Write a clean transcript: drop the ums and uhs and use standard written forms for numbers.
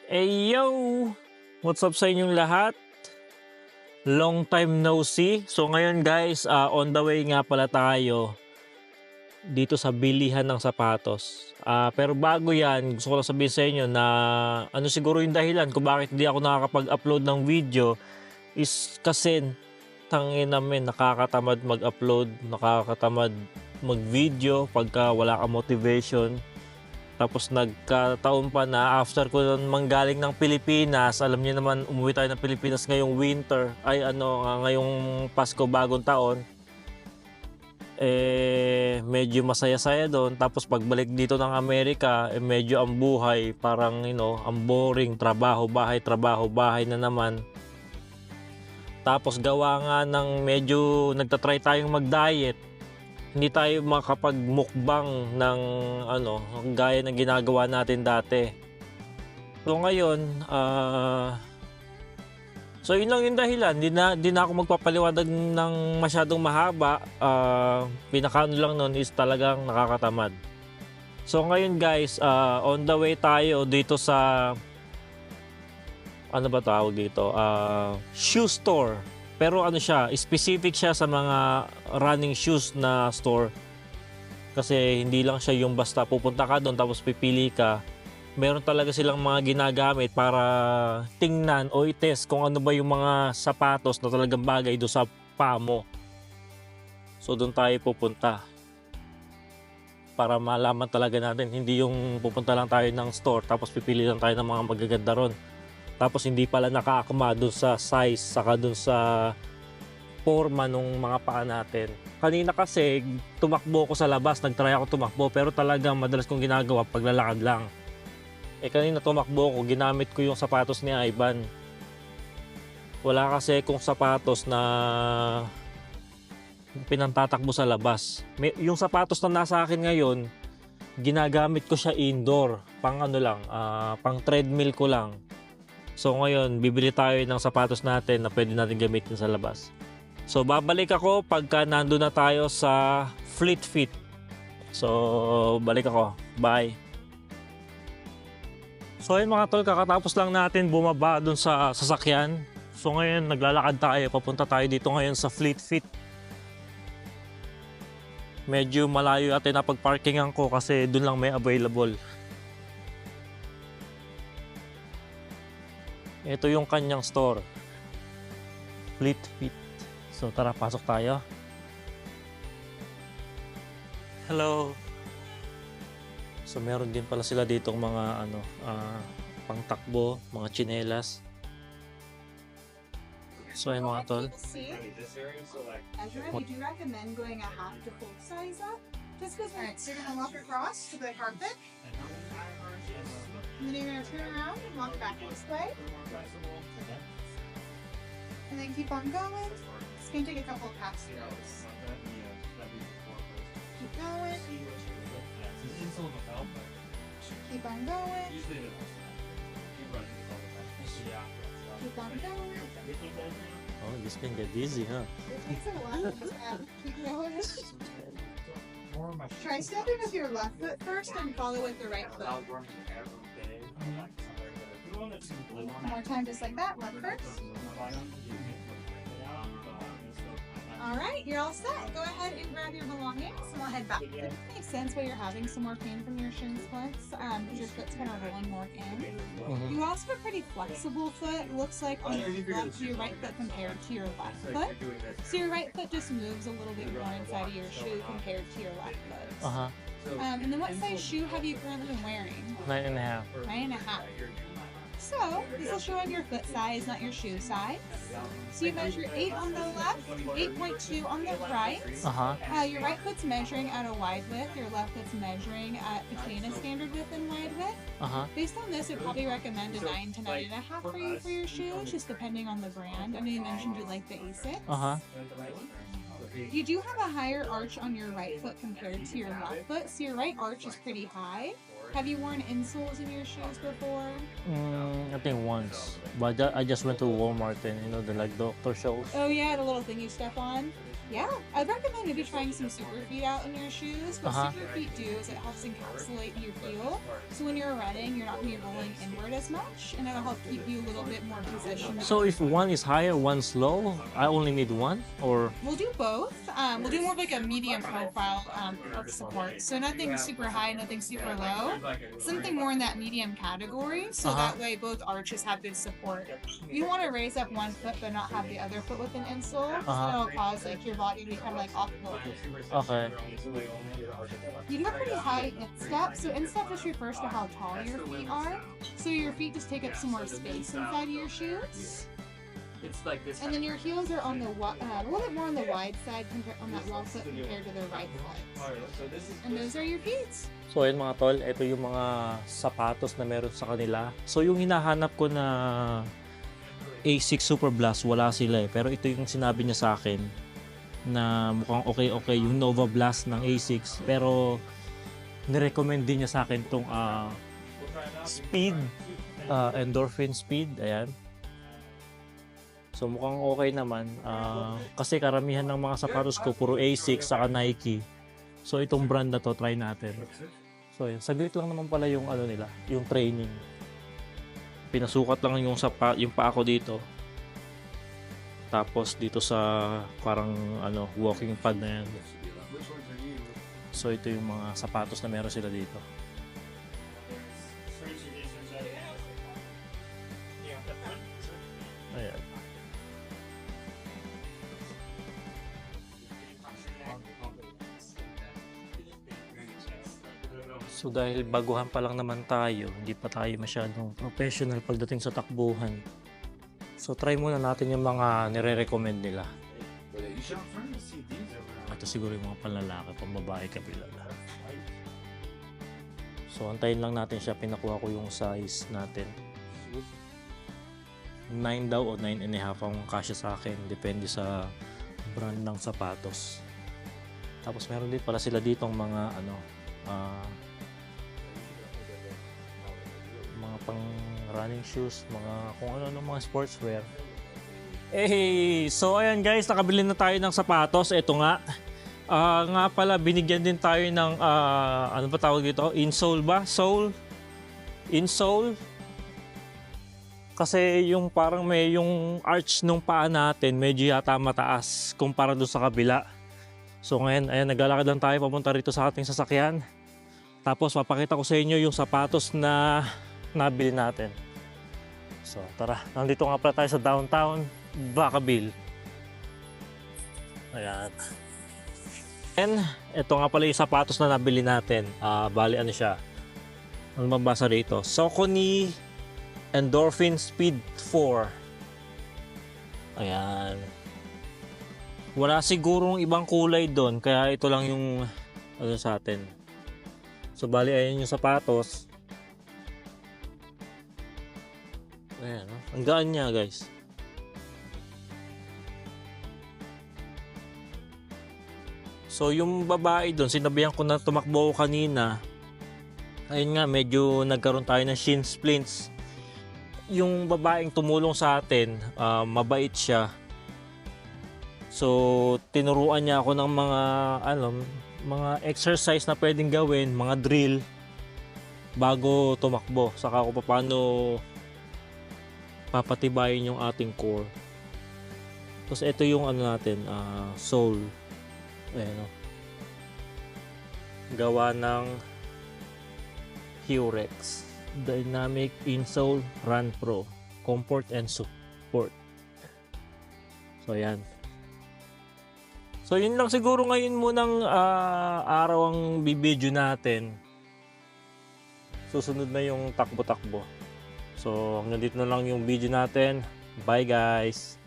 Hey yo! What's up sa inyong lahat? Long time no see. So ngayon guys, on the way nga pala tayo dito sa bilihan ng sapatos. Pero bago yan, gusto ko lang sabihin sa inyo na ano siguro yung dahilan kung bakit hindi ako nakakapag-upload ng video is kasi tangin namin nakakatamad mag-upload, nakakatamad mag-video pagka wala kang motivation. Tapos nagkataon pa na after ko manggaling ng Pilipinas, alam niyo naman umuwi tayo ng Pilipinas ngayong winter, ngayong Pasko bagong taon. Medyo masaya-saya doon. Tapos pagbalik dito ng Amerika, medyo ang buhay parang ang boring, trabaho, bahay na naman. Tapos gawa nga ng medyo nagtatry tayong mag-diet. Hindi tayo makapag-mukbang ng gaya ng ginagawa natin dati. So ngayon, so yun lang yung dahilan. Di na ako magpapaliwanag ng masyadong mahaba. Pinakaano lang nun is talagang nakakatamad. So ngayon guys, on the way tayo dito sa ano ba tawag dito? Shoe store. Pero ano siya, specific siya sa mga running shoes na store. Kasi hindi lang siya yung basta pupunta ka doon tapos pipili ka. Meron talaga silang mga ginagamit para tingnan o i-test kung ano ba yung mga sapatos na talagang bagay doon sa paa mo. So doon tayo pupunta. Para malaman talaga natin, hindi yung pupunta lang tayo ng store tapos pipili lang tayo ng mga magaganda ron. Tapos hindi pala nakaakma dun sa size saka dun sa forma nung mga paa natin. Kanina kasi tumakbo ko sa labas, nagtry ako tumakbo pero talagang madalas kong ginagawa paglalakad lang. Kanina tumakbo ko, ginamit ko yung sapatos ni Ivan. Wala kasi kung sapatos na pinantatakbo sa labas. Yung sapatos na nasa akin ngayon, ginagamit ko siya indoor, pang pang treadmill ko lang. So ngayon, bibili tayo ng sapatos natin na pwede natin gamitin sa labas. So babalik ako pagka nandun na tayo sa Fleet Feet. So balik ako. Bye! So ayun mga tol, kakatapos lang natin bumaba dun sa sasakyan. So ngayon, naglalakad tayo. Papunta tayo dito ngayon sa Fleet Feet. Medyo malayo natin na pagparkingan ko kasi dun lang may available. Ito yung kanyang store. Fleet Feet. So tara, pasok tayo. Hello. So meron din pala sila ditong mga pangtakbo, mga tsinelas. So ayun mga tol. We do recommend going a half to full size up. Just because so you're gonna walk across to the carpet. And then you're gonna turn around and walk back this way. And then keep on going. It's gonna take a couple of passes. Keep going. Keep on going. Keep on going. Oh, this can get dizzy, huh? It takes a while. Keep going. Try stepping with your left foot first and follow with the right foot. One more time, just like that. Left first. All right, you're all set. Go ahead and grab your belongings, and we'll head back. It makes sense why you're having some more pain from your shin splints, because your foot's kind of rolling more in. You also have a pretty flexible foot. Looks like on your right foot compared to your left foot. So your right foot just moves a little bit more inside of your shoe compared to your left foot. And then what size shoe have you currently been wearing? 9.5. 9.5. So, this will show on your foot size, not your shoe size. So you measure 8 on the left, 8.2 on the right. Your right foot's measuring at a wide width, your left foot's measuring at between a standard width and wide width. Based on this, I'd probably recommend a 9 to 9.5 for you for your shoes, just depending on the brand. I know you mentioned you like the Asics. You do have a higher arch on your right foot compared to your left foot, so your right arch is pretty high. Have you worn insoles in your shoes before? I think once. But I just went to Walmart and you know the like doctor shows. Oh yeah, the little thing you step on. Yeah, I'd recommend maybe trying some super feet out in your shoes. What super feet do is it helps encapsulate your heel, so when you're running, you're not going to be rolling inward as much, and it'll help keep you a little bit more positioned. So if one is higher, one's low, I only need one, or We'll do both. We'll do more of like a medium profile of support. So nothing super high, nothing super low. Something more in that medium category, so that way both arches have good support. You don't want to raise up one foot but not have the other foot with an insole. It'll cause like your body to be kind of like off load. okay. You can go pretty high instep. So instep just refers to how tall your feet are. So your feet just take up some more space inside of your shoes. And then your heels are on the a little bit more on the wide side on that wrong foot compared to the right foot. And those are your feet. So ayun mga tol, ito yung mga sapatos na meron sa kanila. So yung hinahanap ko na A6 Super Blast, wala sila eh. Pero ito yung sinabi niya sa akin na mukhang okay yung Nova Blast ng A6. Pero nirecommend din niya sa akin itong Speed, Endorphin Speed. Ayan. So mukhang okay naman. Kasi karamihan ng mga sapatos ko puro A6 saka Nike. So itong brand na to, try natin. So yun, saglit lang naman pala yung ano nila, yung training. Pinasukat lang yung paa ko dito. Tapos dito sa parang ano, walking pad na yan. So ito yung mga sapatos na meron sila dito. Ayan. So dahil baguhan pa lang naman tayo, hindi pa tayo masyadong professional pagdating sa takbuhan. So try muna natin yung mga nire-recommend nila. Ito siguro yung mga panlalaki, pambabae kabila. So antayin lang natin siya, pinakuha ko yung size natin. 9 daw o 9.5 ang kasya sa akin, depende sa brand ng sapatos. Tapos meron din pala sila ditong mga ano, mga pang running shoes, mga kung ano mga sportswear. Eh, so ayan guys, nakabili na tayo ng sapatos. Ito nga. Nga pala binigyan din tayo ng ano ba tawag dito? Insole ba? Sole? Insole? Kasi yung parang may yung arch nung paa natin medyo yata mataas kumpara doon sa kabila. So ngayon, ayan, naglalakad lang tayo papunta rito sa ating sasakyan. Tapos papakita ko sa inyo yung sapatos na nabili natin. So tara, nandito nga pala tayo sa downtown Vacaville. Ayan. And ito nga pala yung sapatos na nabili natin. Bali ano siya? Ano mabasa rito? Saucony Endorphin Speed 4. Ayan. Wala sigurong ibang kulay doon, kaya ito lang yung ano sa atin. So bali ayan yung sapatos. Ayan, no? Ang gaan niya guys. So yung babae doon, sinabihan ko na tumakbo ko kanina. Ayun nga, medyo nagkaroon tayo ng shin splints. Yung babaeng tumulong sa atin, mabait siya. So tinuruan niya ako ng mga mga exercise na pwedeng gawin, mga drill bago tumakbo. Saka ako paano papatibayin yung ating core. Tapos ito yung ano natin, sole. Ayan, no? Gawa ng Hurex Dynamic Insole Run Pro Comfort and Support. So yan. So yun lang siguro ngayon munang araw ang bibidyo natin. Susunod na yung takbo-takbo. So hanggang dito na lang yung video natin. Bye guys!